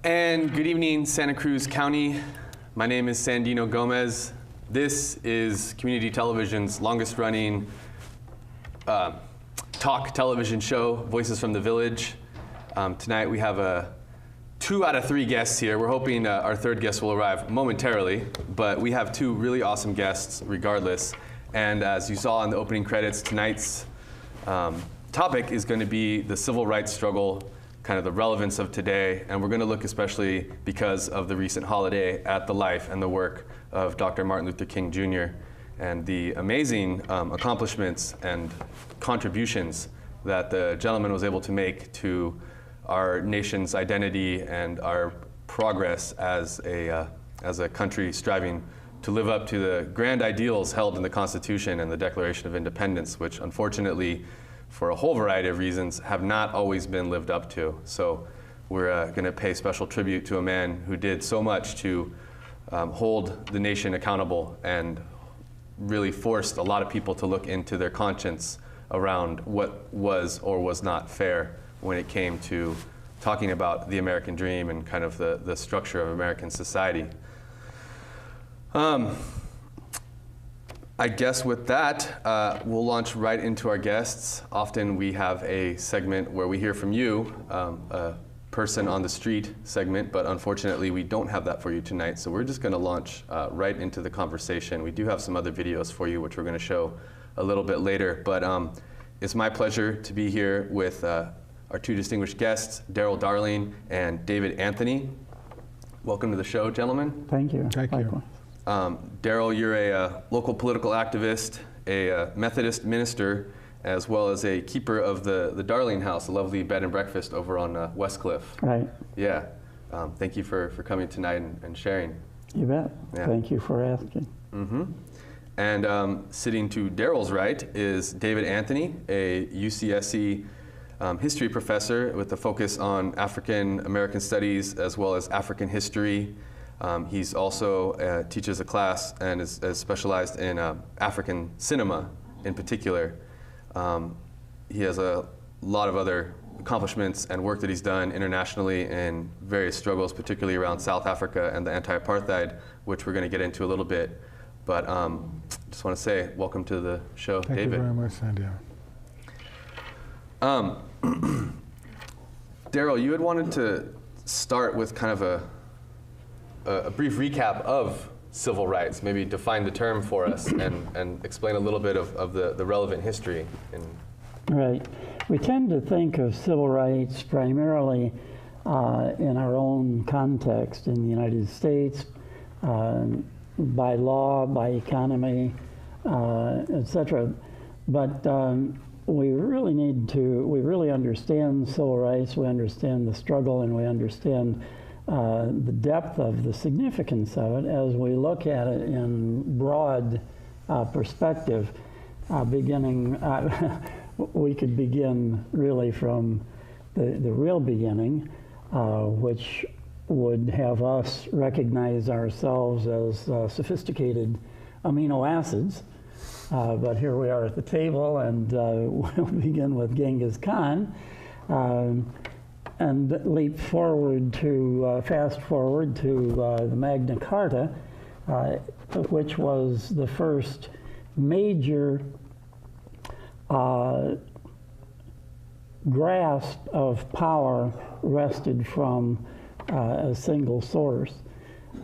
And good evening, Santa Cruz County. My name is Sandino Gomez. This is community television's longest running talk television show, Voices from the Village. Tonight we have 2 out of 3 guests here. We're hoping our third guest will arrive momentarily, but we have 2 really awesome guests regardless. And as you saw in the opening credits, tonight's topic is going to be the civil rights struggle, kind of the relevance of today, and we're going to look especially because of the recent holiday at the life and the work of Dr. Martin Luther King Jr. and the amazing accomplishments and contributions that the gentleman was able to make to our nation's identity and our progress as a country striving to live up to the grand ideals held in the Constitution and the Declaration of Independence, which unfortunately, for a whole variety of reasons, have not always been lived up to. So we're going to pay special tribute to a man who did so much to hold the nation accountable and really forced a lot of people to look into their conscience around what was or was not fair when it came to talking about the American dream and kind of the structure of American society. I guess with that, we'll launch right into our guests. Often we have a segment where we hear from you, a person on the street segment, but unfortunately we don't have that for you tonight, so we're just going to launch right into the conversation. We do have some other videos for you, which we're going to show a little bit later, but it's my pleasure to be here with our 2 distinguished guests, Daryl Darling and David Anthony. Welcome to the show, gentlemen. Thank you. Thank you. Daryl, you're a local political activist, a Methodist minister, as well as a keeper of the Darling House, a lovely bed and breakfast over on Westcliff. Right. Yeah. Thank you for coming tonight and sharing. You bet. Yeah. Thank you for asking. Mm-hmm. And sitting to Daryl's right is David Anthony, a UCSC history professor with a focus on African American studies as well as African history. He's also teaches a class and is specialized in African cinema in particular. He has a lot of other accomplishments and work that he's done internationally in various struggles, particularly around South Africa and the anti-apartheid, which we're going to get into a little bit. But just want to say welcome to the show, David. Thank you very much, Sandy. Daryl, you had wanted to start with kind of a brief recap of civil rights, maybe define the term for us and explain a little bit of the relevant history. Right. We tend to think of civil rights primarily in our own context in the United States, by law, by economy, etc. But we really understand civil rights, we understand the struggle, and we understand the depth of the significance of it as we look at it in broad perspective. We could begin really from the real beginning, which would have us recognize ourselves as sophisticated amino acids. But here we are at the table, and we'll begin with Genghis Khan. And fast forward to the Magna Carta, which was the first major grasp of power wrested from a single source.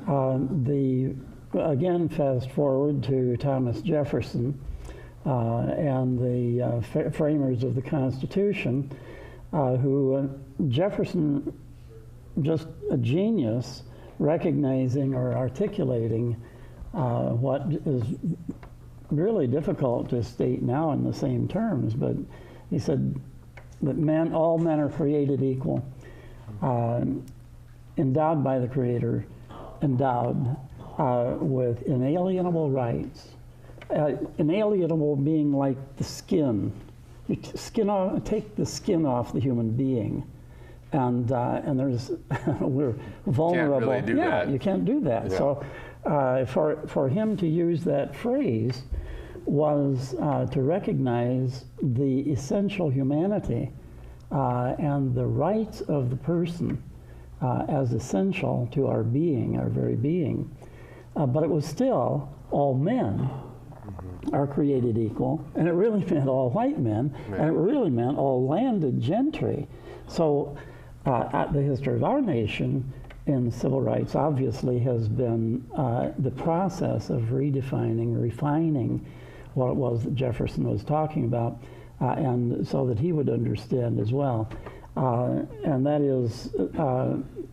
Again, fast forward to Thomas Jefferson and the framers of the Constitution, Jefferson, just a genius, recognizing or articulating what is really difficult to state now in the same terms, but he said that all men are created equal, endowed by the Creator, endowed with inalienable rights. Inalienable being like the skin. You take the skin off the human being, and there's we're vulnerable. Can't really do that. You can't do that. Yeah. So for him to use that phrase was to recognize the essential humanity and the rights of the person as essential to our being, our very being. But it was still all men are created equal, and it really meant all white men, and it really meant all landed gentry. So the history of our nation in civil rights obviously has been the process of redefining, refining what it was that Jefferson was talking about, and so that he would understand as well. And that is,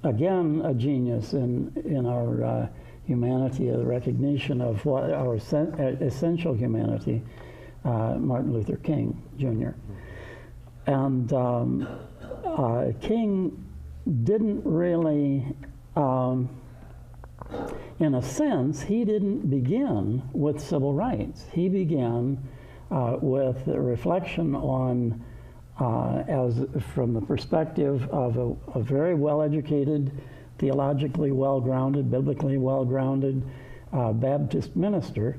again, a genius in our humanity, a recognition of what our essential humanity, Martin Luther King Jr. And King didn't really, in a sense, he didn't begin with civil rights. He began with a reflection on, from the perspective of a very well-educated, theologically well-grounded, biblically well-grounded Baptist minister,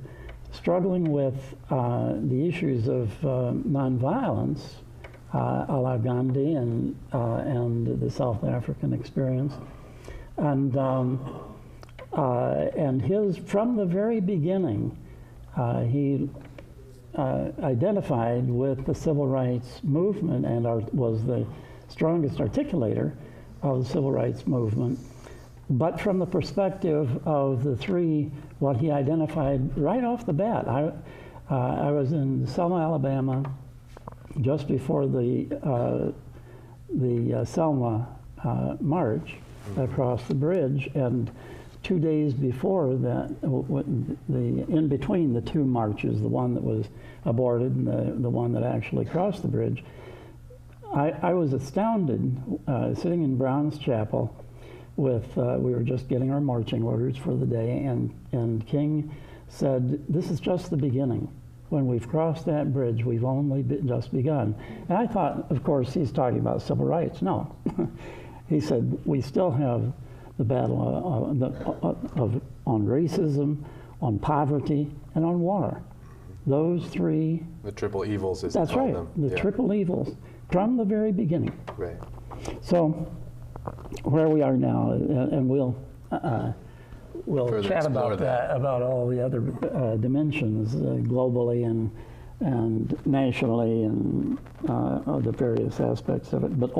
struggling with the issues of nonviolence, a la Gandhi and the South African experience, and his, from the very beginning, he identified with the civil rights movement and was the strongest articulator of the civil rights movement, but from the perspective of the three, what he identified right off the bat. I was in Selma, Alabama, just before the Selma march across the bridge, and 2 days before that, in between the two marches, the one that was aborted and the one that actually crossed the bridge, I was astounded sitting in Brown's Chapel with, we were just getting our marching orders for the day, and King said, "This is just the beginning. When we've crossed that bridge, we've only just begun." And I thought, of course, he's talking about civil rights. No. He said, we still have the battle on racism, on poverty, and on war. Those three. The triple evils, as that's you call right, them. the triple evils, from the very beginning. Right. So, where we are now, and we'll chat about that, about all the other dimensions globally and nationally, and the various aspects of it. But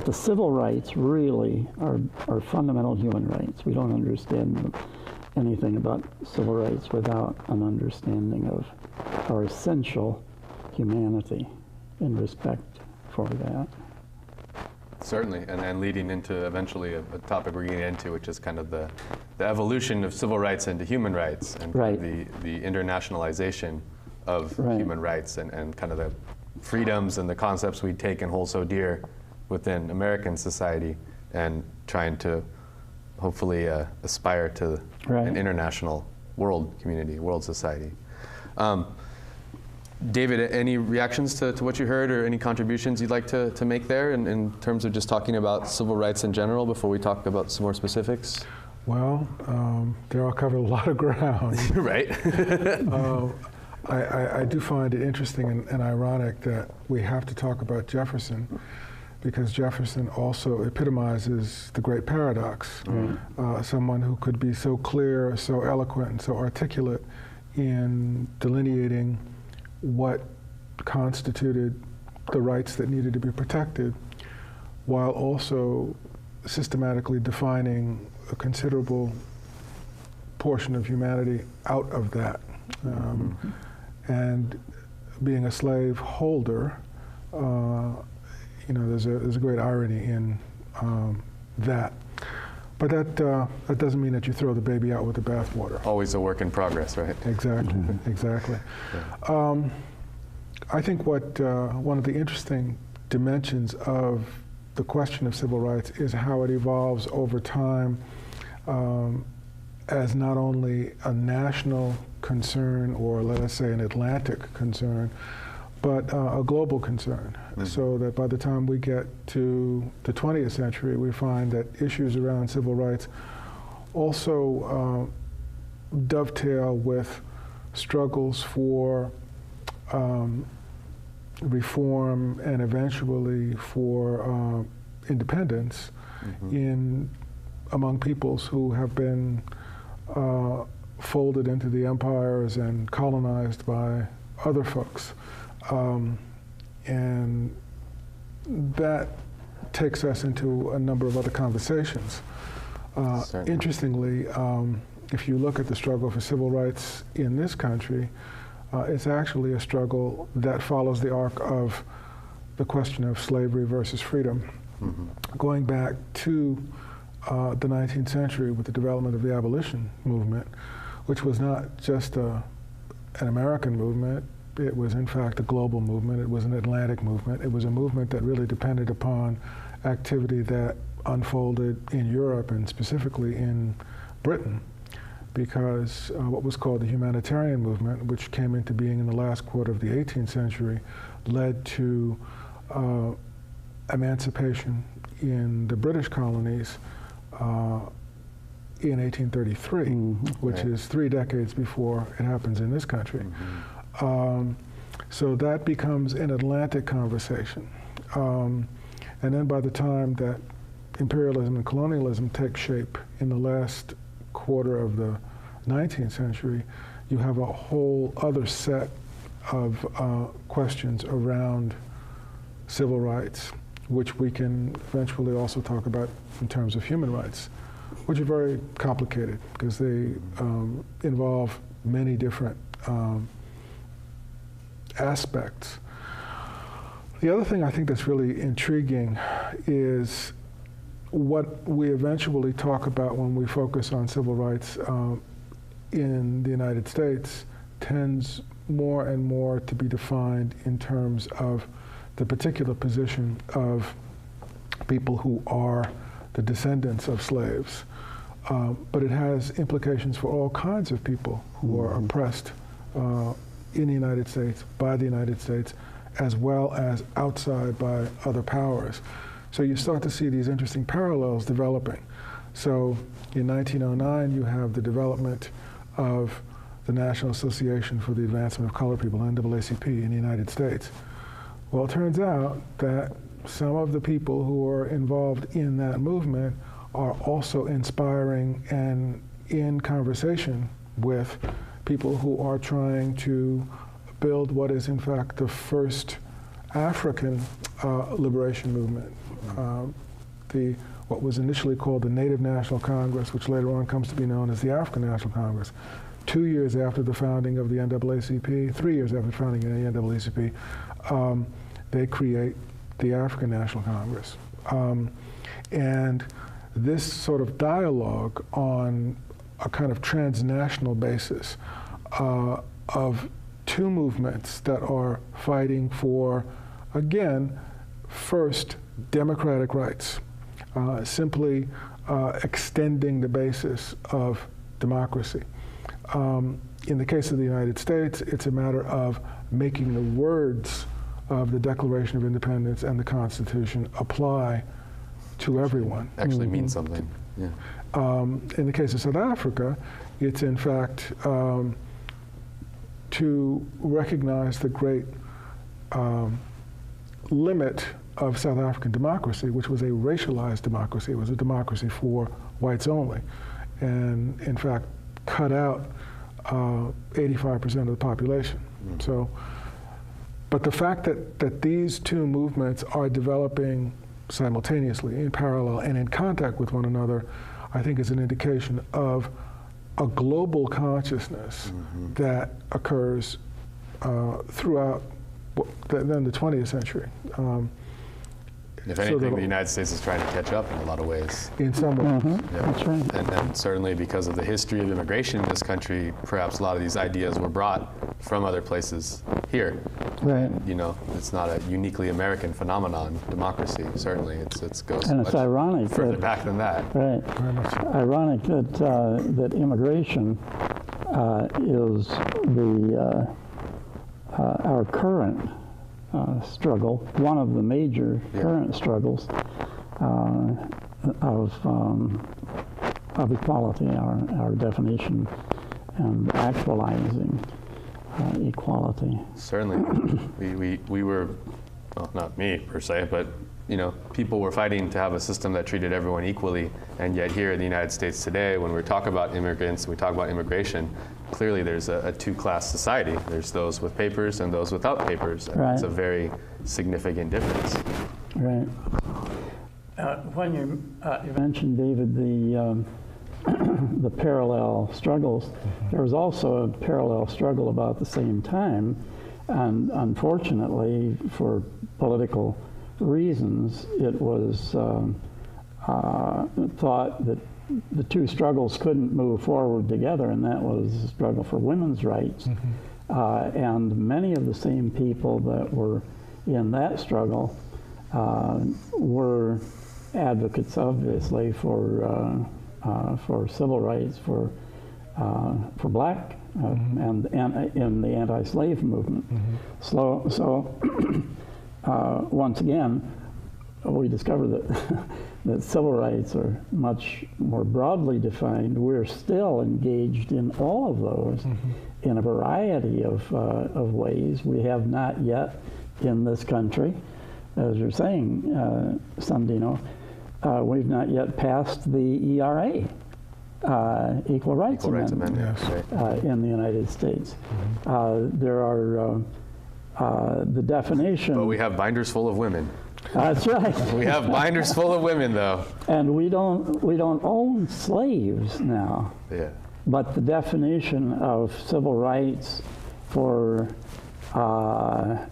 the civil rights really are fundamental human rights. We don't understand anything about civil rights without an understanding of our essential humanity and respect for that. Certainly, and leading into eventually a topic we're getting into, which is kind of the evolution of civil rights into human rights, and right. the internationalization of human rights, and kind of the freedoms and the concepts we take and hold so dear within American society, and trying to hopefully aspire to an international world community, world society. David, any reactions to what you heard, or any contributions you'd like to make there in terms of just talking about civil rights in general before we talk about some more specifics? Well, Darryl covered a lot of ground. Right. I do find it interesting and ironic that we have to talk about Jefferson, because Jefferson also epitomizes the great paradox. Someone who could be so clear, so eloquent, and so articulate in delineating what constituted the rights that needed to be protected, while also systematically defining a considerable portion of humanity out of that. And being a slave holder, there's a great irony in that. But that doesn't mean that you throw the baby out with the bathwater. Always a work in progress, right? Exactly, exactly. Yeah. I think one of the interesting dimensions of the question of civil rights is how it evolves over time as not only a national concern, or let us say an Atlantic concern, but a global concern. So that by the time we get to the 20th century, we find that issues around civil rights also dovetail with struggles for reform and eventually for independence among peoples who have been folded into the empires and colonized by other folks. And that takes us into a number of other conversations. Interestingly, if you look at the struggle for civil rights in this country, it's actually a struggle that follows the arc of the question of slavery versus freedom. Going back to the 19th century with the development of the abolition movement, which was not just an American movement, it was in fact a global movement. It was an Atlantic movement. It was a movement that really depended upon activity that unfolded in Europe and specifically in Britain, because what was called the humanitarian movement, which came into being in the last quarter of the 18th century, led to emancipation in the British colonies in 1833, which is 3 decades before it happens in this country. So that becomes an Atlantic conversation. And then by the time that imperialism and colonialism take shape in the last quarter of the 19th century, you have a whole other set of questions around civil rights, which we can eventually also talk about in terms of human rights, which are very complicated because they involve many different aspects. The other thing I think that's really intriguing is what we eventually talk about when we focus on civil rights in the United States tends more and more to be defined in terms of the particular position of people who are the descendants of slaves. But it has implications for all kinds of people who are oppressed in the United States, by the United States, as well as outside by other powers. So you start to see these interesting parallels developing. So in 1909, you have the development of the National Association for the Advancement of Colored People, NAACP, in the United States. Well, it turns out that some of the people who are involved in that movement are also inspiring and in conversation with people who are trying to build what is in fact the first African liberation movement. What was initially called the Native National Congress, which later on comes to be known as the African National Congress. 2 years after the founding of the NAACP, 3 years after the founding of the NAACP, they create the African National Congress. And this sort of dialogue on a kind of transnational basis of two movements that are fighting for, again, first, democratic rights, simply extending the basis of democracy. In the case of the United States, it's a matter of making the words of the Declaration of Independence and the Constitution apply to everyone. Actually means something. Yeah. In the case of South Africa, it's in fact to recognize the great limit of South African democracy, which was a racialized democracy. It was a democracy for whites only, and in fact cut out 85% of the population. So, but the fact that these two movements are developing simultaneously, in parallel, and in contact with one another, I think is an indication of a global consciousness that occurs throughout then the 20th century. If anything, the United States is trying to catch up in a lot of ways. In some ways. Yeah. That's right. And certainly because of the history of immigration in this country, perhaps a lot of these ideas were brought from other places here. Right. You know, it's not a uniquely American phenomenon, democracy, certainly. It goes And it's much ironic further that, back than that. right, Very much. ironic that that immigration is the our current struggle, one of the major current struggles of equality, our definition, and actualizing equality. Certainly. we were, well, not me per se, but people were fighting to have a system that treated everyone equally, and yet here in the United States today, when we talk about immigrants, we talk about immigration, clearly there's a two-class society. There's those with papers and those without papers, and Right. it's a very significant difference. Right. When you mentioned, David, the parallel struggles, there was also a parallel struggle about the same time, and unfortunately, for political reasons, it was thought that the two struggles couldn't move forward together, and that was the struggle for women's rights. And many of the same people that were in that struggle were advocates, obviously, for civil rights for black and in the anti-slave movement. So once again, we discovered that that civil rights are much more broadly defined. We're still engaged in all of those in a variety of ways. We have not yet in this country, as you're saying, Sandino, we've not yet passed the ERA, Equal Rights Amendment, Yes. in the United States. There are the definition. But we have binders full of women. That's right. We have binders full of women, though. And we don't own slaves now. Yeah. But the definition of civil rights for the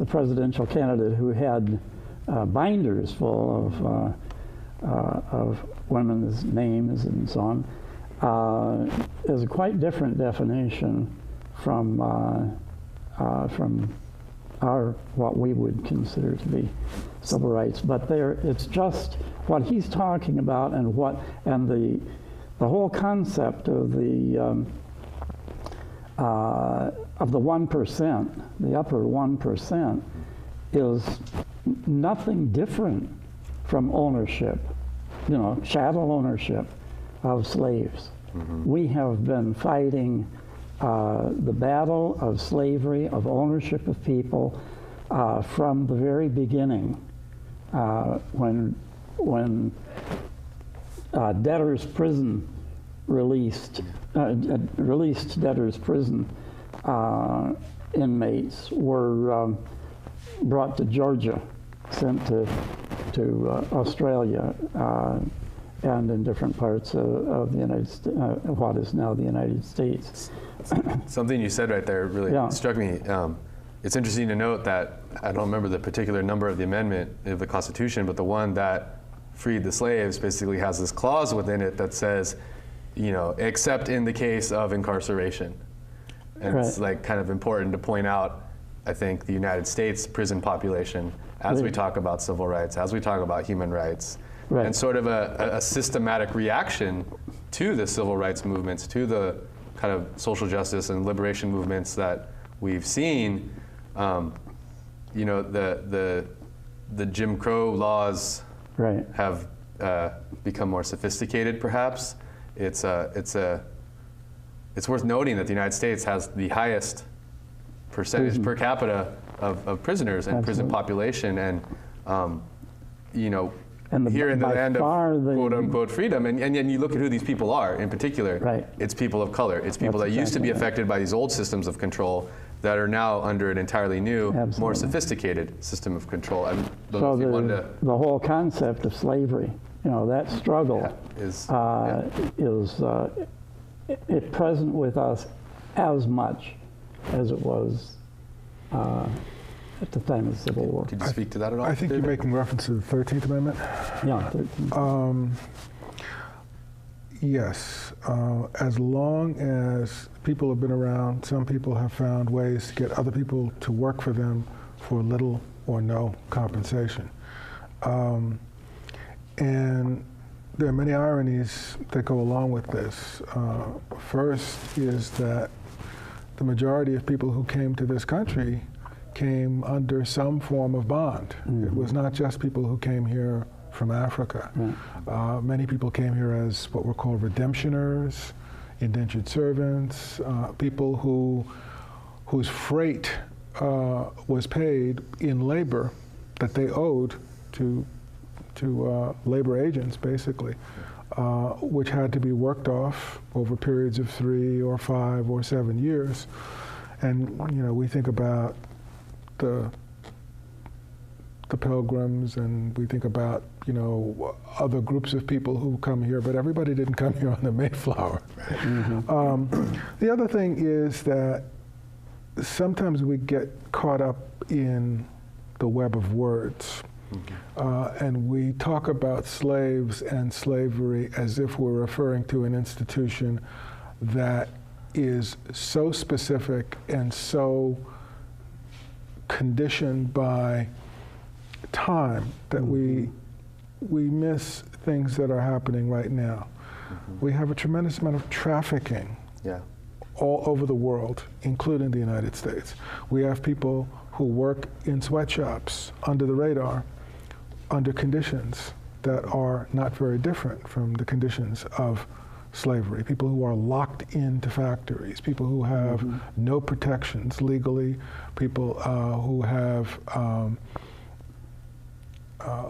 presidential candidate who had binders full of women's names and so on is a quite different definition from our what we would consider to be civil rights. But it's just what he's talking about, and the whole concept of the 1%, the upper 1%, is nothing different from ownership, chattel ownership of slaves. We have been fighting the battle of slavery, of ownership of people, from the very beginning, when debtors' prison released debtors' prison inmates were brought to Georgia, sent to Australia, and in different parts of the United States, what is now the United States. Something you said right there really struck me. It's interesting to note that I don't remember the particular number of the amendment of the Constitution, but the one that freed the slaves basically has this clause within it that says, except in the case of incarceration. And It's like kind of important to point out, I think, the United States prison population as we talk about civil rights, as we talk about human rights, and sort of a systematic reaction to the civil rights movements, to the kind of social justice and liberation movements that we've seen. The Jim Crow laws have become more sophisticated, perhaps. It's worth noting that the United States has the highest percentage per capita of prisoners and prison population, and here in the land of quote-unquote freedom, and you look at who these people are in particular, it's people of color. It's people that used to be affected by these old systems of control that are now under an entirely new, more sophisticated system of control. So the whole concept of slavery, that struggle is present with us as much as it was at the time of the Civil War. Could you speak to that at all? I think you're making reference to the 13th Amendment. Yeah, 13th. Yes, as long as people have been around, some people have found ways to get other people to work for them for little or no compensation. And there are many ironies that go along with this. First is that the majority of people who came to this country came under some form of bond. It was not just people who came here from Africa. Many people came here as what were called redemptioners, indentured servants, people whose freight was paid in labor that they owed to labor agents, basically, which had to be worked off over periods of 3 or 5 or 7 years. And we think about the Pilgrims, and we think about other groups of people who come here, but everybody didn't come here on the Mayflower. Mm-hmm. The other thing is that sometimes we get caught up in the web of words. Mm-hmm. And we talk about slaves and slavery as if we're referring to an institution that is so specific and so conditioned by time that we miss things that are happening right now. Mm-hmm. We have a tremendous amount of trafficking all over the world, including the United States. We have people who work in sweatshops under the radar, under conditions that are not very different from the conditions of slavery. People who are locked into factories, people who have no protections legally, people who have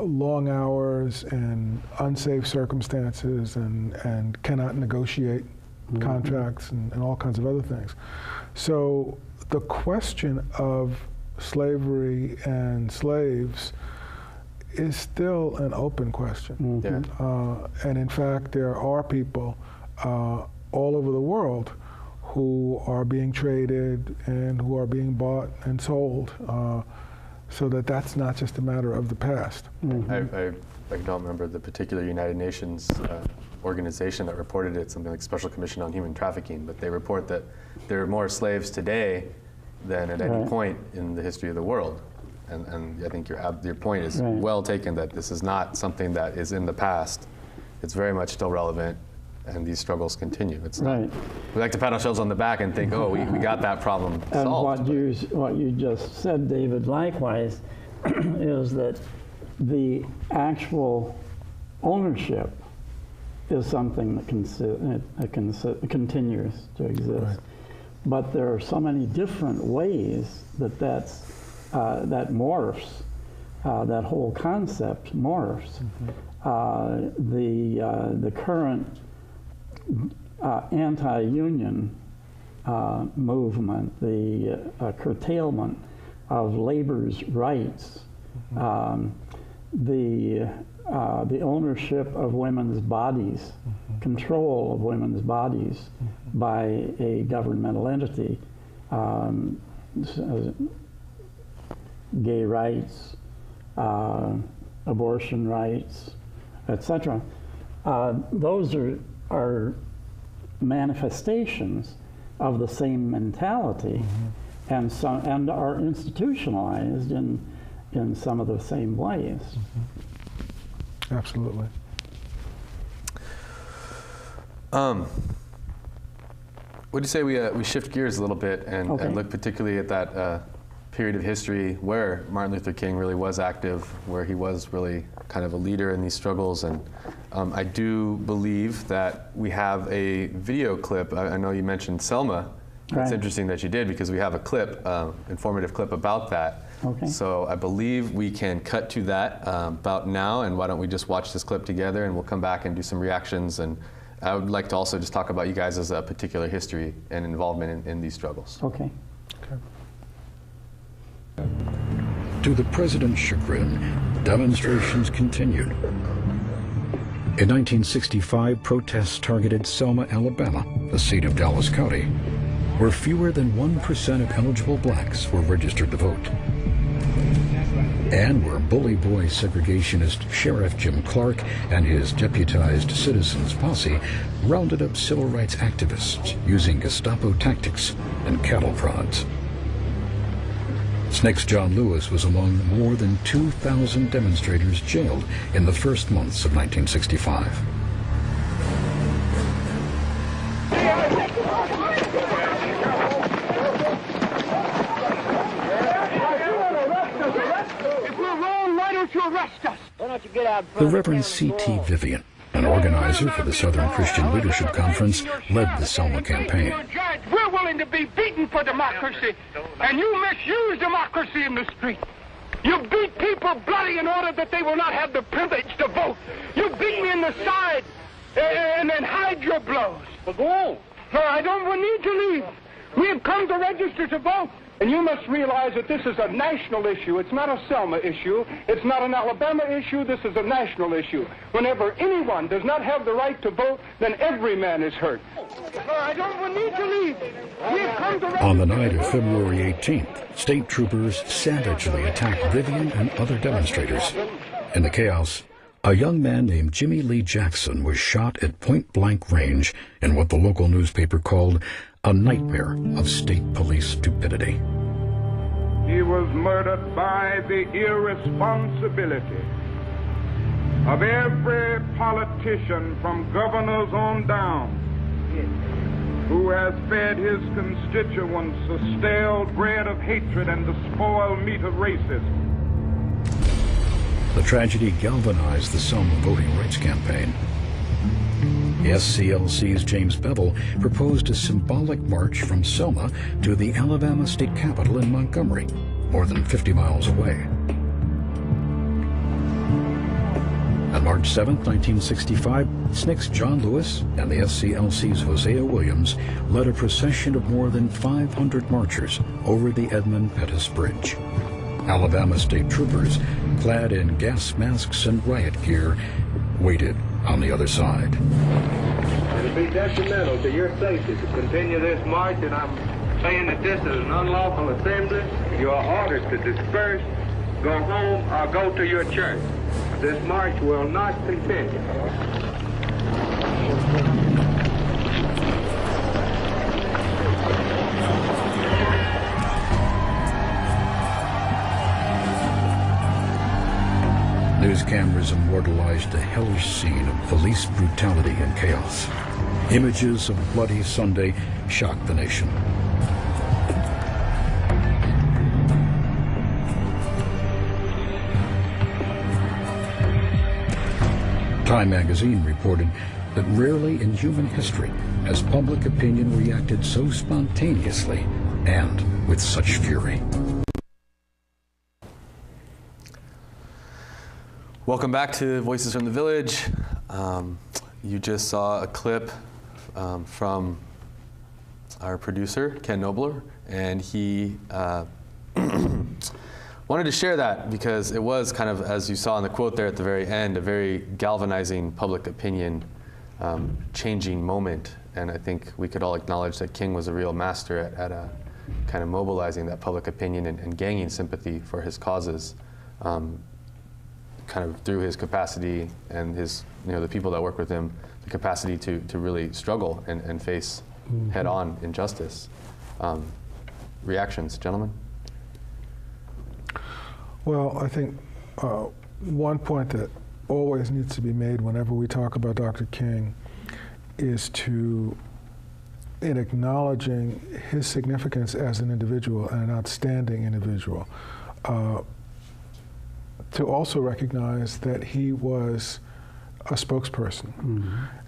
long hours and unsafe circumstances and cannot negotiate contracts and all kinds of other things. So the question of slavery and slaves is still an open question. Mm-hmm. And in fact, there are people all over the world who are being traded and who are being bought and sold, so that's not just a matter of the past. Mm-hmm. I don't remember the particular United Nations organization that reported it, something like Special Commission on Human Trafficking, but they report that there are more slaves today than at any point in the history of the world. And I think your point is well taken, that this is not something that is in the past. It's very much still relevant, and these struggles continue. It's not, we like to pat ourselves on the back and think, oh, we got that problem solved. And what you just said, David, likewise, is that the actual ownership is something that continues to exist. Right. But there are so many different ways that morphs, that whole concept morphs. Mm-hmm. The current anti-union movement, the curtailment of labor's rights, the ownership of women's bodies, control of women's bodies by a governmental entity, gay rights, abortion rights, etc. Those are manifestations of the same mentality, and are institutionalized in some of the same ways. Absolutely. Would you say we shift gears a little bit and look particularly at that period of history where Martin Luther King really was active, where he was really kind of a leader in these struggles? And I do believe that we have a video clip. I know you mentioned Selma. It's interesting that you did, because we have a clip, informative clip about that. Okay. So I believe we can cut to that about now, and why don't we just watch this clip together, and we'll come back and do some reactions. And I would like to also just talk about you guys as a particular history and involvement in these struggles. Okay. To the president's chagrin, demonstrations continued. In 1965, protests targeted Selma, Alabama, the seat of Dallas County, where fewer than 1% of eligible blacks were registered to vote, and where bully boy segregationist Sheriff Jim Clark and his deputized citizens posse rounded up civil rights activists using Gestapo tactics and cattle prods. Snake's John Lewis was among more than 2,000 demonstrators jailed in the first months of 1965. The Reverend C.T. Vivian, an organizer for the Southern Christian Leadership Conference, led the Selma campaign. We're willing to be beaten for democracy, and you misuse democracy in the street. You beat people bloody in order that they will not have the privilege to vote. You beat me in the side and then hide your blows. Well, go on. No, I don't need to leave. We have come to register to vote. And you must realize that this is a national issue. It's not a Selma issue. It's not an Alabama issue. This is a national issue. Whenever anyone does not have the right to vote, then every man is hurt. No, I don't need to leave. We have come to register. On the night of February 18th, state troopers savagely attacked Vivian and other demonstrators. In the chaos, a young man named Jimmy Lee Jackson was shot at point-blank range in what the local newspaper called a nightmare of state police stupidity. He was murdered by the irresponsibility of every politician from governors on down who has fed his constituents the stale bread of hatred and the spoiled meat of racism. The tragedy galvanized the Selma voting rights campaign. The SCLC's James Bevel proposed a symbolic march from Selma to the Alabama state capitol in Montgomery, more than 50 miles away. On March 7, 1965, SNCC's John Lewis and the SCLC's Hosea Williams led a procession of more than 500 marchers over the Edmund Pettus Bridge. Alabama state troopers, clad in gas masks and riot gear, waited on the other side. It'll be detrimental to your safety to continue this march, and I'm saying that this is an unlawful assembly. You are ordered to disperse, go home, or go to your church. This march will not continue. News cameras immortalized a hellish scene of police brutality and chaos. Images of Bloody Sunday shocked the nation. Time magazine reported that rarely in human history has public opinion reacted so spontaneously and with such fury. Welcome back to Voices from the Village. You just saw a clip from our producer, Ken Nobler, and he wanted to share that because it was kind of, as you saw in the quote there at the very end, a very galvanizing public opinion changing moment. And I think we could all acknowledge that King was a real master at kind of mobilizing that public opinion and gaining sympathy for his causes. Kind of through his capacity and his, the people that work with him, the capacity to really struggle and face head-on injustice. Reactions, gentlemen? Well, I think one point that always needs to be made whenever we talk about Dr. King is in acknowledging his significance as an individual and an outstanding individual, to also recognize that he was a spokesperson,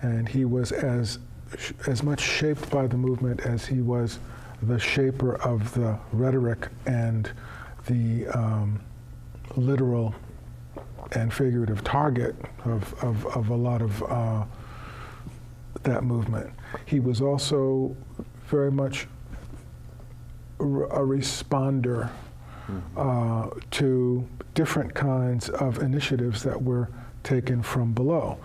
and he was as much shaped by the movement as he was the shaper of the rhetoric and the literal and figurative target of a lot of that movement. He was also very much a responder to different kinds of initiatives that were taken from below.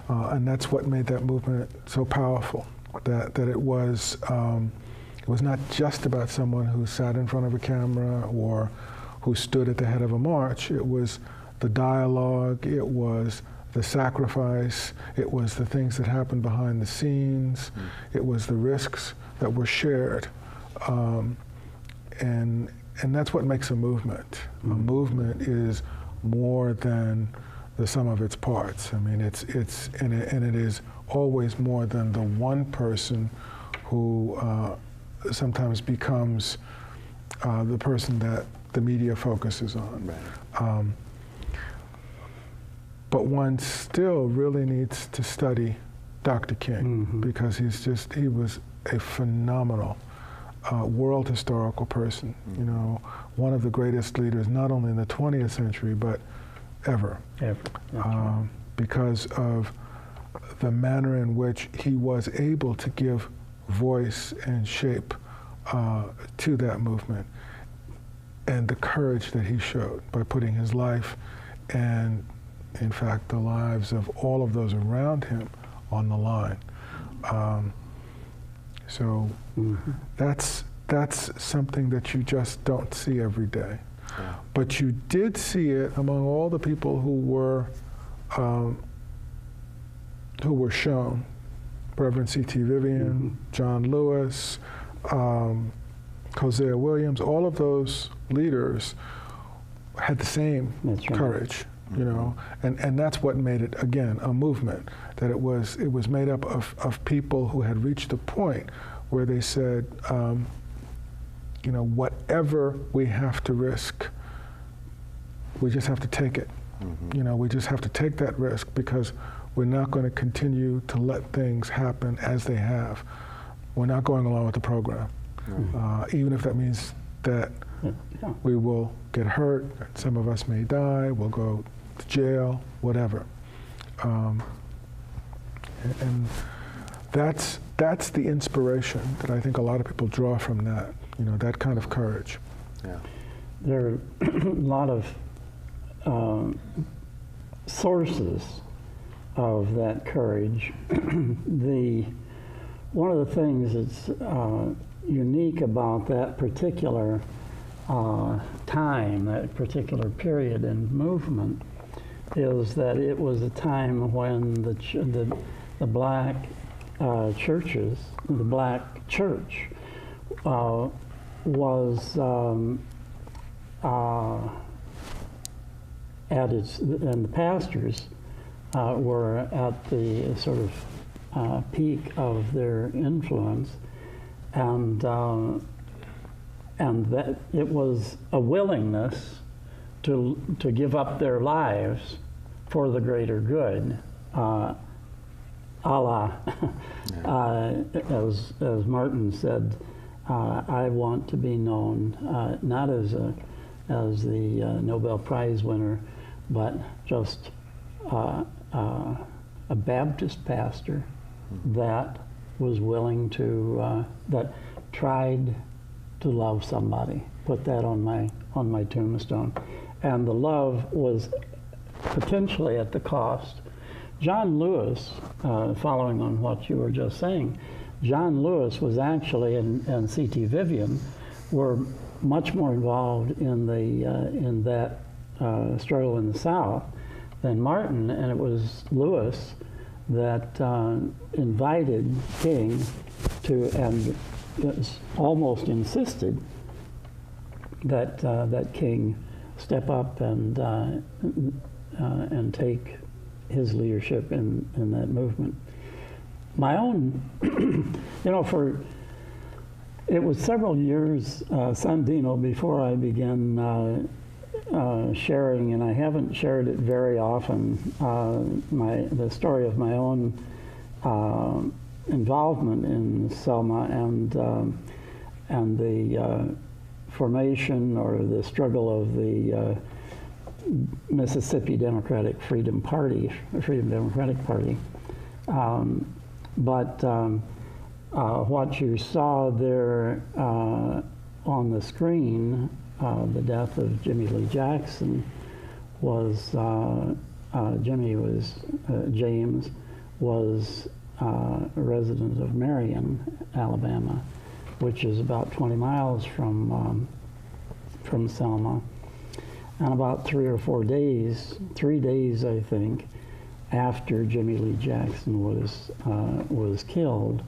And that's what made that movement so powerful, that it was not just about someone who sat in front of a camera or who stood at the head of a march. It was the dialogue, it was the sacrifice, it was the things that happened behind the scenes, it was the risks that were shared. And that's what makes a movement. A movement is more than the sum of its parts. I mean, it is always more than the one person who sometimes becomes the person that the media focuses on. Right. But one still really needs to study Dr. King because he was a phenomenal world historical person, you know, one of the greatest leaders, not only in the 20th century, but ever. Right. Because of the manner in which he was able to give voice and shape to that movement, and the courage that he showed by putting his life and, in fact, the lives of all of those around him on the line. That's something that you just don't see every day. Yeah. But you did see it among all the people who were shown. Reverend C.T. Vivian, John Lewis, Hosea Williams, all of those leaders had the same courage, you know, and that's what made it, again, a movement, that it was made up of people who had reached a point where they said, you know, whatever we have to risk, we just have to take it. You know, we just have to take that risk, because we're not going to continue to let things happen as they have. We're not going along with the program, even if that means that we will get hurt, some of us may die, we'll go to jail, whatever. And that's the inspiration that I think a lot of people draw from that, you know, that kind of courage. Yeah. There are a lot of sources of that courage. One of the things that's unique about that particular time, that particular period and movement, is that it was a time when the black churches, the black church, was at its, and the pastors were at the sort of peak of their influence, and that it was a willingness to give up their lives for the greater good, a la, as Martin said, I want to be known not as the Nobel Prize winner, but just a Baptist pastor that was willing to, that tried to love somebody. Put that on my tombstone. And the love was potentially at the cost. John Lewis, following on what you were just saying, John Lewis was actually, and C.T. Vivian were much more involved in that struggle in the South than Martin, and it was Lewis that invited King to, and almost insisted that King step up and take his leadership in that movement. My own, you know, it was several years, Sandino, before I began sharing, and I haven't shared it very often, the story of my own involvement in Selma and the formation or the struggle of the Mississippi Democratic Freedom Democratic Party. But what you saw there on the screen, the death of Jimmy Lee Jackson, was James was a resident of Marion, Alabama, which is about 20 miles from Selma. And about 3 days, I think, after Jimmy Lee Jackson was killed,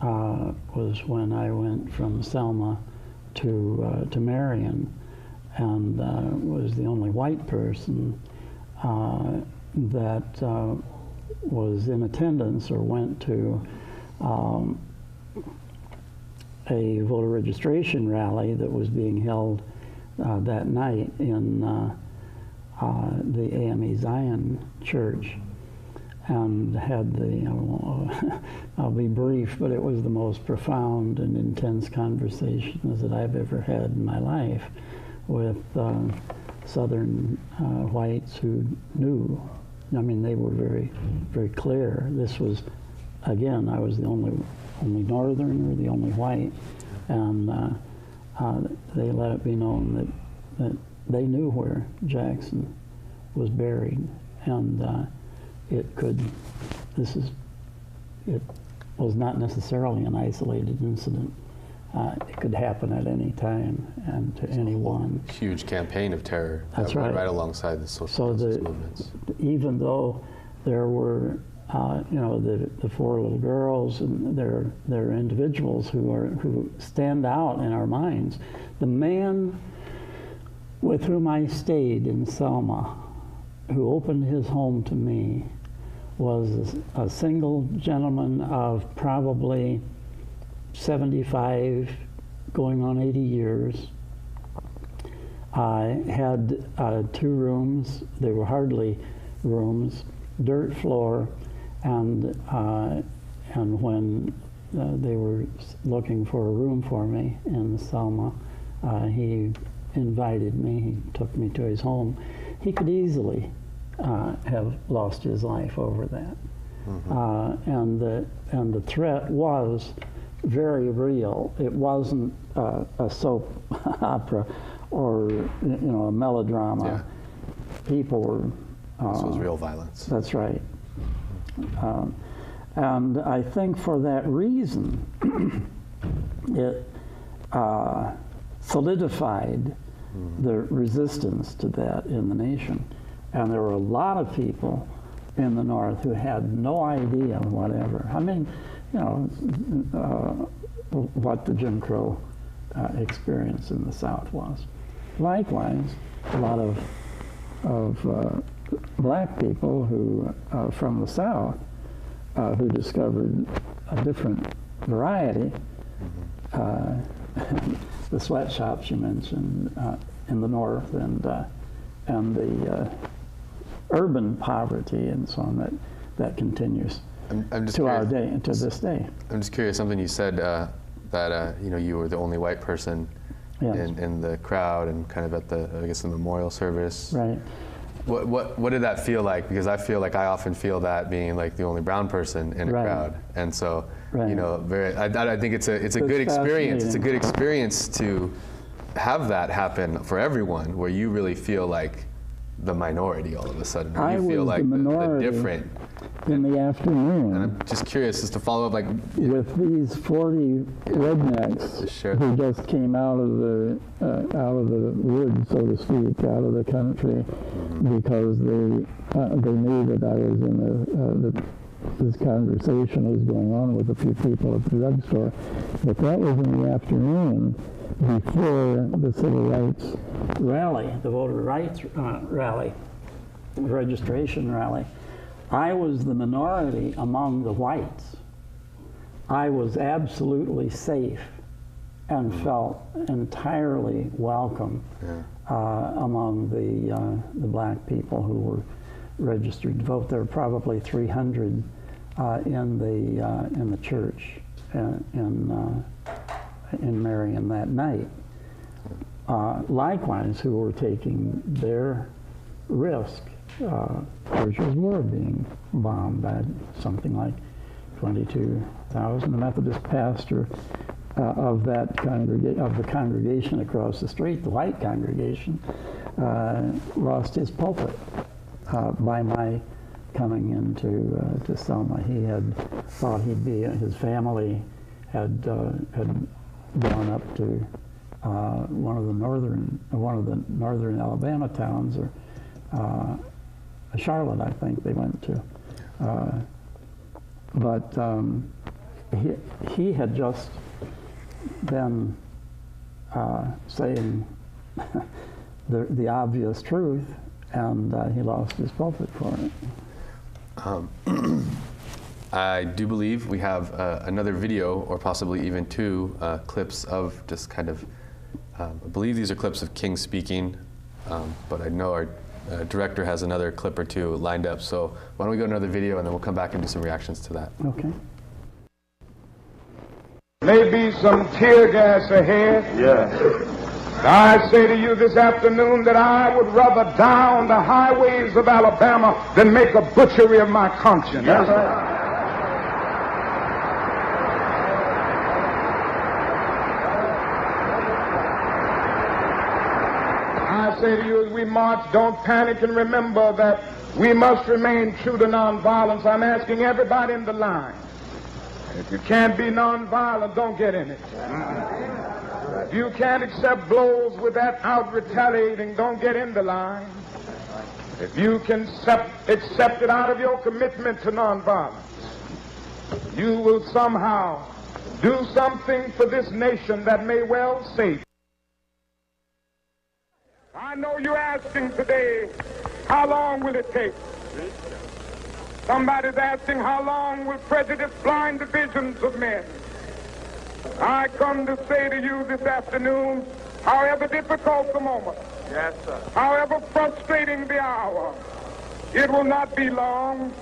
was when I went from Selma to Marion, and was the only white person that was in attendance or went to a voter registration rally that was being held that night in the AME Zion Church. and had I'll be brief, but it was the most profound and intense conversations that I've ever had in my life with Southern whites who knew. I mean, they were very, very clear. This was, again, I was the only Northern or the only white, and they let it be known that they knew where Jackson was buried, and it was not necessarily an isolated incident. It could happen at any time and to anyone. Huge campaign of terror. That's that went right. Right alongside the social justice movements. Even though there were, the four little girls, and there are individuals who stand out in our minds. The man with whom I stayed in Selma, who opened his home to me, was a single gentleman of probably 75, going on 80 years. I had 2 rooms. They were hardly rooms, dirt floor, and when they were looking for a room for me in Selma, he invited me. He took me to his home. He could easily have lost his life over that, and the threat was very real. It wasn't a soap opera or a melodrama. Yeah. People were. This was real violence. That's right. And I think for that reason, it solidified the resistance to that in the nation. And there were a lot of people in the North who had no idea whatever. I mean, what the Jim Crow experience in the South was. Likewise, a lot of black people who from the South who discovered a different variety. The sweatshops you mentioned in the North, and the urban poverty and so on that continues I'm just to curious, our day, to this day. I'm just curious. Something you said that you were the only white person Yes. in the crowd and kind of at the memorial service. Right. What did that feel like? Because I feel like I often feel that being like the only brown person in a Right. crowd, and so Right. I think it's a good experience. It's a good experience to have that happen for everyone, where you really feel like the minority all of a sudden. Or I you feel was like the minority the different. in the afternoon. And I'm just curious, just to follow up, like with these 40 rednecks Sure. who just came out of the woods, so to speak, out of the country, because they knew that I was in this conversation was going on with a few people at the drugstore. But that was in the afternoon before the civil rights rally, the voter rights rally, the registration rally. I was the minority among the whites. I was absolutely safe and felt entirely welcome among the black people who were registered to vote. There were probably 300 in the church in Marion that night. Likewise, who were taking their risk. Churches were being bombed by something like 22,000. The Methodist pastor of the congregation across the street, the white congregation, lost his pulpit by my coming into to Selma. He had thought his family had gone up to one of the northern Alabama towns, or Charlotte, I think they went to. But he had just been saying the obvious truth, and he lost his pulpit for it. I do believe we have another video, or possibly even 2 clips of just kind of, I believe these are clips of King speaking, but I know our director has another clip or two lined up. So why don't we go to another video and then we'll come back and do some reactions to that. Okay. Maybe some tear gas ahead. Yes. I say to you this afternoon that I would rather die on the highways of Alabama than make a butchery of my conscience. Yes, sir. I say to you as we march, don't panic and remember that we must remain true to nonviolence. I'm asking everybody in the line. If you can't be nonviolent, don't get in it. If you can't accept blows without retaliating, don't get in the line. If you can accept it out of your commitment to nonviolence, you will somehow do something for this nation that may well save. I know you're asking today, how long will it take? Somebody's asking, how long will prejudice blind the visions of men? I come to say to you this afternoon, however difficult the moment, Yes, sir. however frustrating the hour, it will not be long,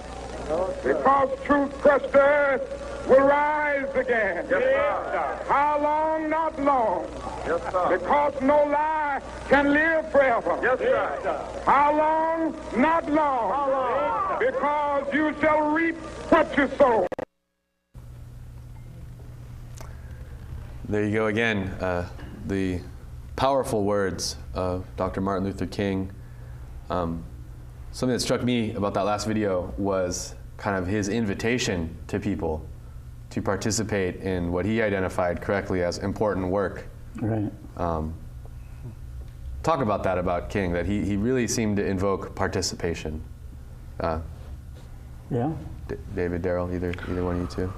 because truth crushed earth will rise again. Yes, sir. How long? Not long. Yes, sir. Because no lie can live forever. Yes, sir. How long? Not long. How long? Because you shall reap what you sow. There you go again, the powerful words of Dr. Martin Luther King. Something that struck me about that last video was kind of his invitation to people to participate in what he identified correctly as important work. Right. Talk about that about King, that he really seemed to invoke participation. Yeah. David, Daryl, either one of you two?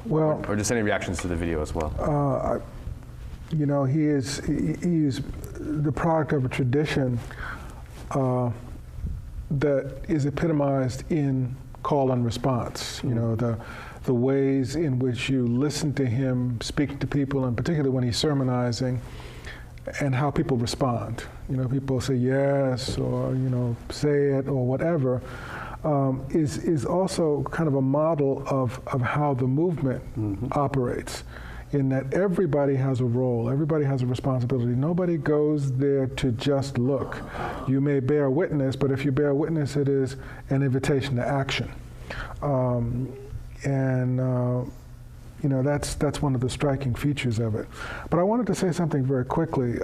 Well, Or just any reactions to the video as well. you know, he is the product of a tradition that is epitomized in call and response. You know, the ways in which you listen to him speak to people, and particularly when he's sermonizing, and how people respond. You know, people say yes, or, you know, say it, or whatever, is also kind of a model of how the movement operates, in that everybody has a role, everybody has a responsibility. Nobody goes there to just look. You may bear witness, but if you bear witness, it is an invitation to action. You know, that's one of the striking features of it. But I wanted to say something very quickly.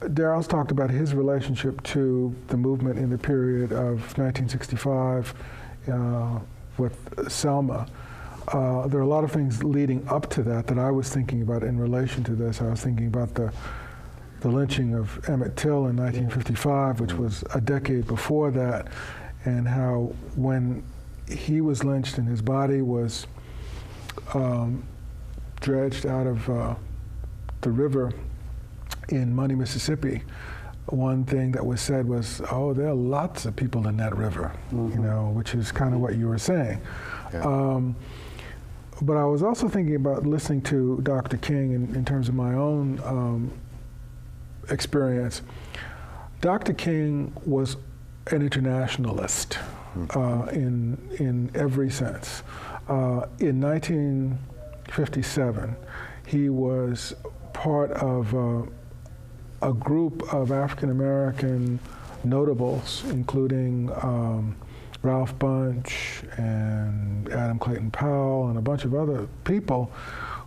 Daryl's talked about his relationship to the movement in the period of 1965 with Selma. There are a lot of things leading up to that I was thinking about in relation to this. I was thinking about the lynching of Emmett Till in 1955, which was a decade before that, and how when he was lynched and his body was dredged out of the river in Money, Mississippi, one thing that was said was, "Oh, there are lots of people in that river," you know, which is kind of what you were saying. Yeah. But I was also thinking about listening to Dr. King in terms of my own experience. Dr. King was an internationalist in every sense. In 1957, he was part of a group of African American notables, including Ralph Bunche and Adam Clayton Powell and a bunch of other people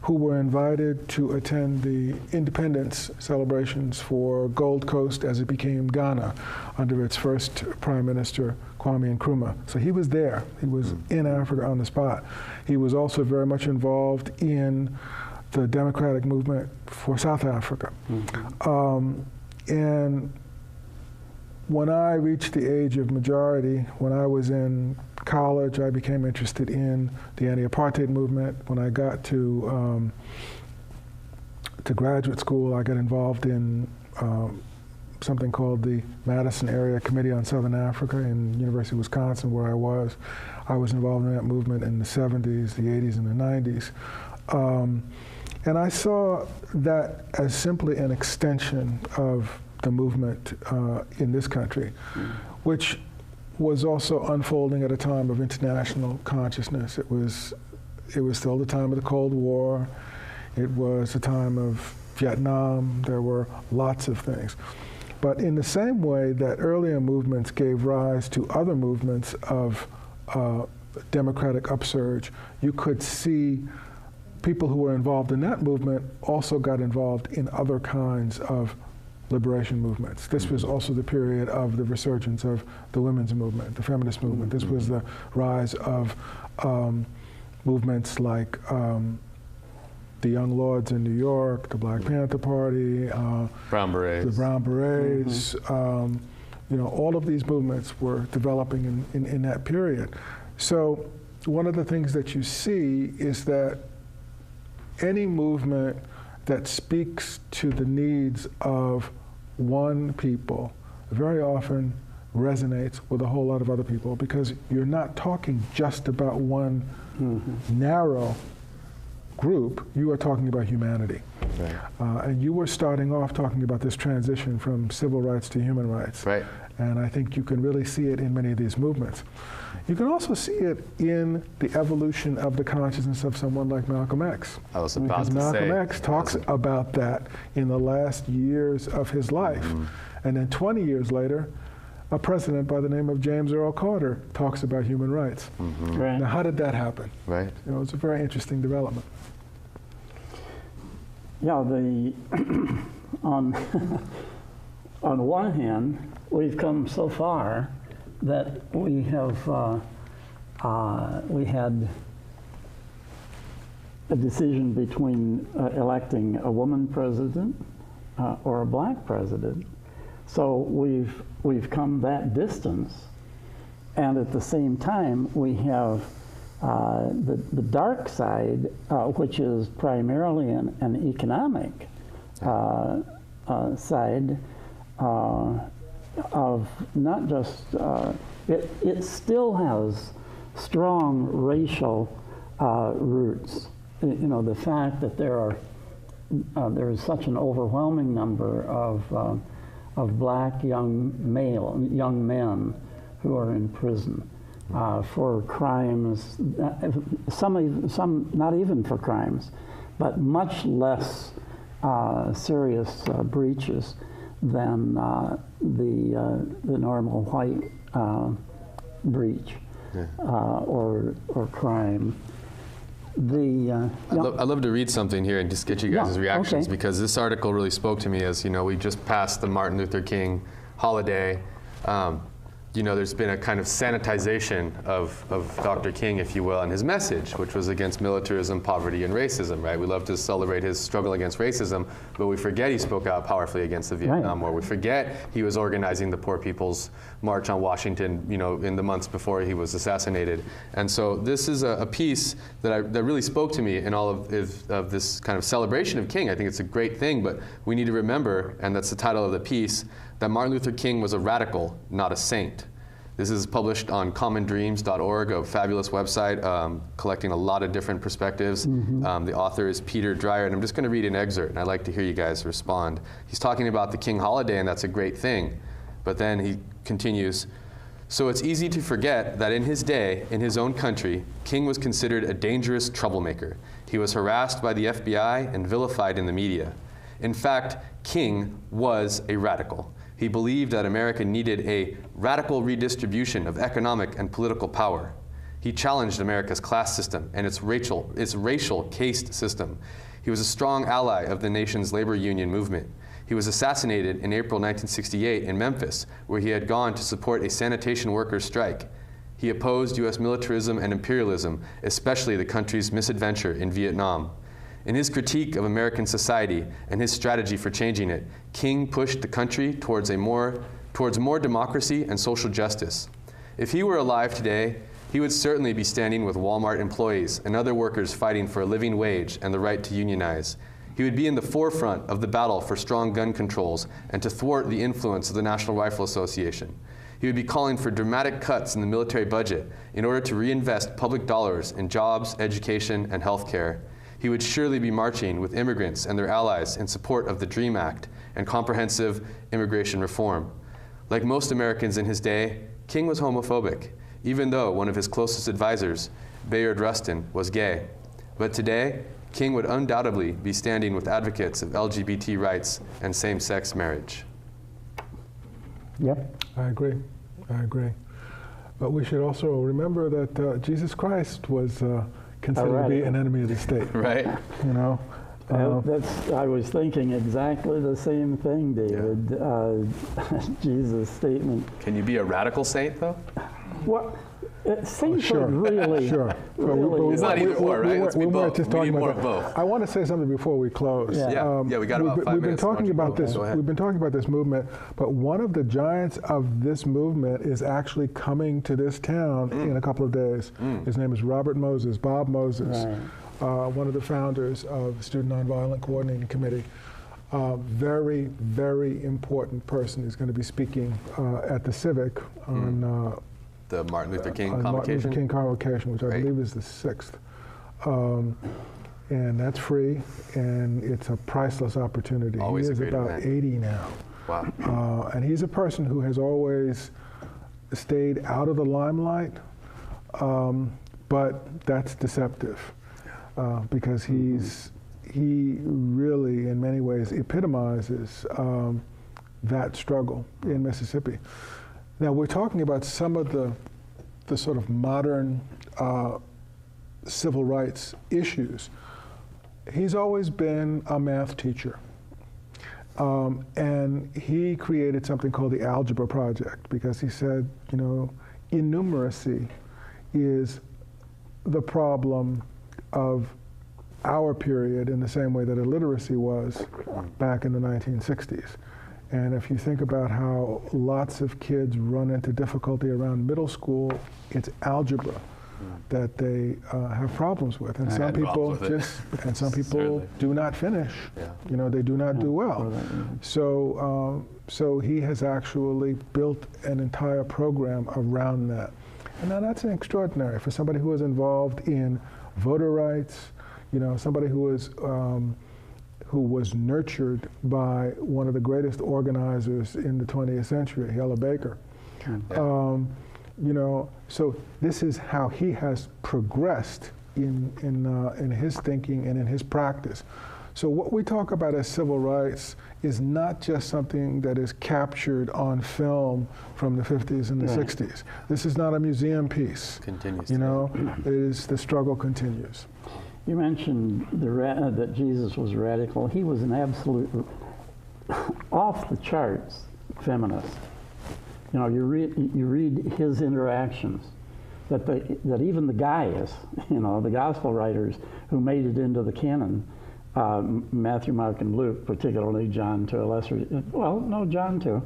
who were invited to attend the independence celebrations for Gold Coast as it became Ghana under its first Prime Minister, Kwame Nkrumah. So he was there. He was in Africa on the spot. He was also very much involved in the democratic movement for South Africa. And when I reached the age of majority, when I was in college, I became interested in the anti-apartheid movement. When I got to graduate school, I got involved in something called the Madison Area Committee on Southern Africa in University of Wisconsin, where I was. I was involved in that movement in the 70s, the 80s, and the 90s. And I saw that as simply an extension of the movement in this country, which was also unfolding at a time of international consciousness. It was still the time of the Cold War. It was a time of Vietnam. There were lots of things. But in the same way that earlier movements gave rise to other movements of democratic upsurge, you could see people who were involved in that movement also got involved in other kinds of liberation movements. This was also the period of the resurgence of the women's movement, the feminist movement. This was the rise of movements like the Young Lords in New York, the Black Panther Party, Brown Berets. the Brown Berets. You know, all of these movements were developing in that period. So one of the things that you see is that any movement that speaks to the needs of one people very often resonates with a whole lot of other people, because you're not talking just about one narrow group, you are talking about humanity. Right. And you were starting off talking about this transition from civil rights to human rights. Right. And I think you can really see it in many of these movements. You can also see it in the evolution of the consciousness of someone like Malcolm X. I was about Because to Malcolm say. X talks about that in the last years of his life. And then 20 years later, a president by the name of James Earl Carter talks about human rights. Right. Now, how did that happen? Right. You know, it's a very interesting development. Yeah, on one hand, we've come so far that we have we had a decision between electing a woman president or a black president. So we've come that distance, and at the same time we have the dark side, which is primarily an economic side of not just, it still has strong racial roots. You know, the fact that there is such an overwhelming number of black young men who are in prison for crimes, some not even for crimes, but much less serious breaches than the normal white breach or crime. I'd love to read something here and just get you guys' reactions, okay. because this article really spoke to me. As you know, we just passed the Martin Luther King holiday. You know, there's been a kind of sanitization of Dr. King, if you will, and his message, which was against militarism, poverty, and racism, right? We love to celebrate his struggle against racism, but we forget he spoke out powerfully against the Vietnam War. We forget he was organizing the Poor People's March on Washington, you know, in the months before he was assassinated. And so this is a piece that really spoke to me in all of this kind of celebration of King. I think it's a great thing, but we need to remember, and that's the title of the piece, that Martin Luther King was a radical, not a saint. This is published on commondreams.org, a fabulous website collecting a lot of different perspectives. The author is Peter Dreyer, and I'm just going to read an excerpt, and I'd like to hear you guys respond. He's talking about the King holiday, and that's a great thing. But then he continues, so it's easy to forget that in his day, in his own country, King was considered a dangerous troublemaker. He was harassed by the FBI and vilified in the media. In fact, King was a radical. He believed that America needed a radical redistribution of economic and political power. He challenged America's class system and its racial caste system. He was a strong ally of the nation's labor union movement. He was assassinated in April 1968 in Memphis, where he had gone to support a sanitation workers' strike. He opposed U.S. militarism and imperialism, especially the country's misadventure in Vietnam. In his critique of American society and his strategy for changing it, King pushed the country towards more democracy and social justice. If he were alive today, he would certainly be standing with Walmart employees and other workers fighting for a living wage and the right to unionize. He would be in the forefront of the battle for strong gun controls and to thwart the influence of the National Rifle Association. He would be calling for dramatic cuts in the military budget in order to reinvest public dollars in jobs, education, and health care. He he would surely be marching with immigrants and their allies in support of the DREAM Act and comprehensive immigration reform. Like most Americans in his day, King was homophobic, even though one of his closest advisors, Bayard Rustin, was gay. But today, King would undoubtedly be standing with advocates of LGBT rights and same-sex marriage. Yep. I agree. I agree. But we should also remember that Jesus Christ was considered to be an enemy of the state. Right? You know? I was thinking exactly the same thing, David. Jesus' statement. Can you be a radical saint, though? What? Saints Sure. are really, Sure. really. It's not either or, right? Let's be we weren't both. just We talking need more about of both. I want to say something before we close. Yeah. Yeah, we got about 5 We've been minutes. talking about Why don't you this. go ahead? We've been talking about this movement, but one of the giants of this movement is actually coming to this town in a couple of days. His name is Robert Moses, Bob Moses, one of the founders of the Student Nonviolent Coordinating Committee. Very, very important person. He's going to be speaking at the Civic on The Martin Luther King on Martin convocation. Luther King convocation, which I believe is the 6th. And that's free, and it's a priceless opportunity. Always he a is great about event. 80 now. Wow. And he's a person who has always stayed out of the limelight, but that's deceptive because he really, in many ways, epitomizes that struggle in Mississippi. Now, we're talking about some of the sort of modern civil rights issues. He's always been a math teacher. And he created something called the Algebra Project because he said, you know, innumeracy is the problem of our period in the same way that illiteracy was back in the 1960s. And if you think about how lots of kids run into difficulty around middle school, it's algebra that they have problems with, and some people do not finish. Yeah. You know, they do not do well. So, so he has actually built an entire program around that. And now that's extraordinary for somebody who was involved in voter rights. You know, somebody who was nurtured by one of the greatest organizers in the 20th century, Ella Baker. You know, so this is how he has progressed in his thinking and in his practice. So what we talk about as civil rights is not just something that is captured on film from the 50s and the 60s. This is not a museum piece. Continues. You know, the struggle continues. You mentioned that Jesus was radical. He was an absolute off the charts feminist. You know, you read his interactions, that even the guys, you know, the gospel writers who made it into the canon, Matthew, Mark, and Luke, particularly John to a lesser, well, no, John too,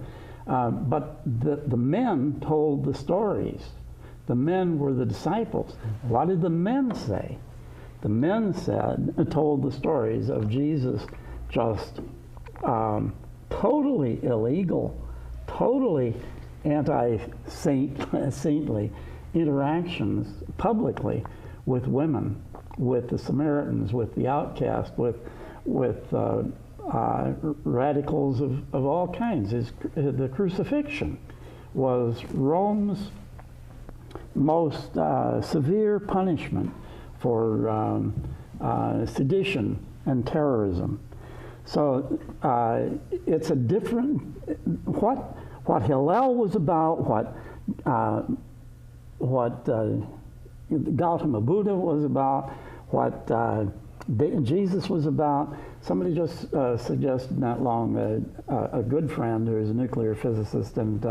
but the men told the stories. The men were the disciples. What did the men say? The men told the stories of Jesus just totally illegal, totally anti-saintly interactions publicly with women, with the Samaritans, with the outcast, with radicals of all kinds. The crucifixion was Rome's most severe punishment for sedition and terrorism. So it's a different, what Hillel was about, what Gautama Buddha was about, what Jesus was about. Somebody just suggested not long, a good friend who is a nuclear physicist, and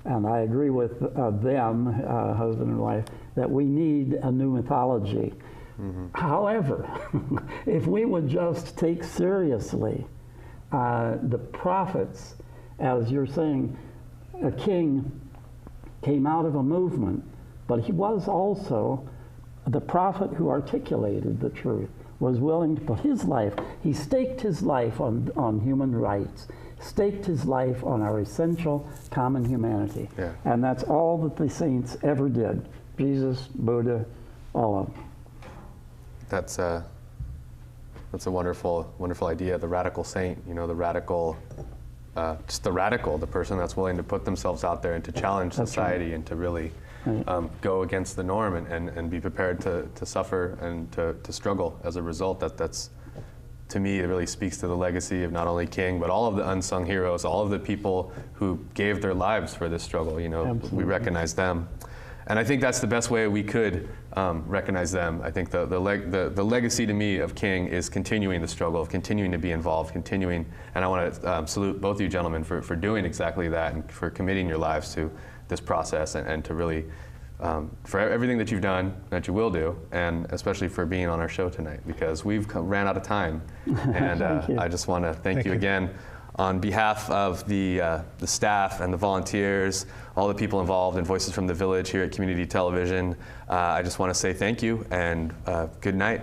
I agree with them, husband and wife, that we need a new mythology. However, if we would just take seriously the prophets, as you're saying, a king came out of a movement, but he was also the prophet who articulated the truth, was willing to put his life, he staked his life on human rights, staked his life on our essential common humanity. Yeah. And that's all that the saints ever did. Jesus, Buddha, all of them. That's That's a wonderful, wonderful idea. The radical saint, you know, the radical, just the radical, the person that's willing to put themselves out there and to challenge society and to really go against the norm and be prepared to suffer and to struggle as a result. That's, to me, it really speaks to the legacy of not only King, but all of the unsung heroes, all of the people who gave their lives for this struggle. You know, Absolutely. We recognize them. And I think that's the best way we could recognize them. I think the legacy to me of King is continuing the struggle, of continuing to be involved, continuing, and I want to salute both of you gentlemen for doing exactly that and for committing your lives to this process and to really, for everything that you've done, that you will do, and especially for being on our show tonight, because we've ran out of time. And I just want to thank you again. On behalf of the staff and the volunteers, all the people involved in Voices from the Village here at Community Television, I just want to say thank you and good night.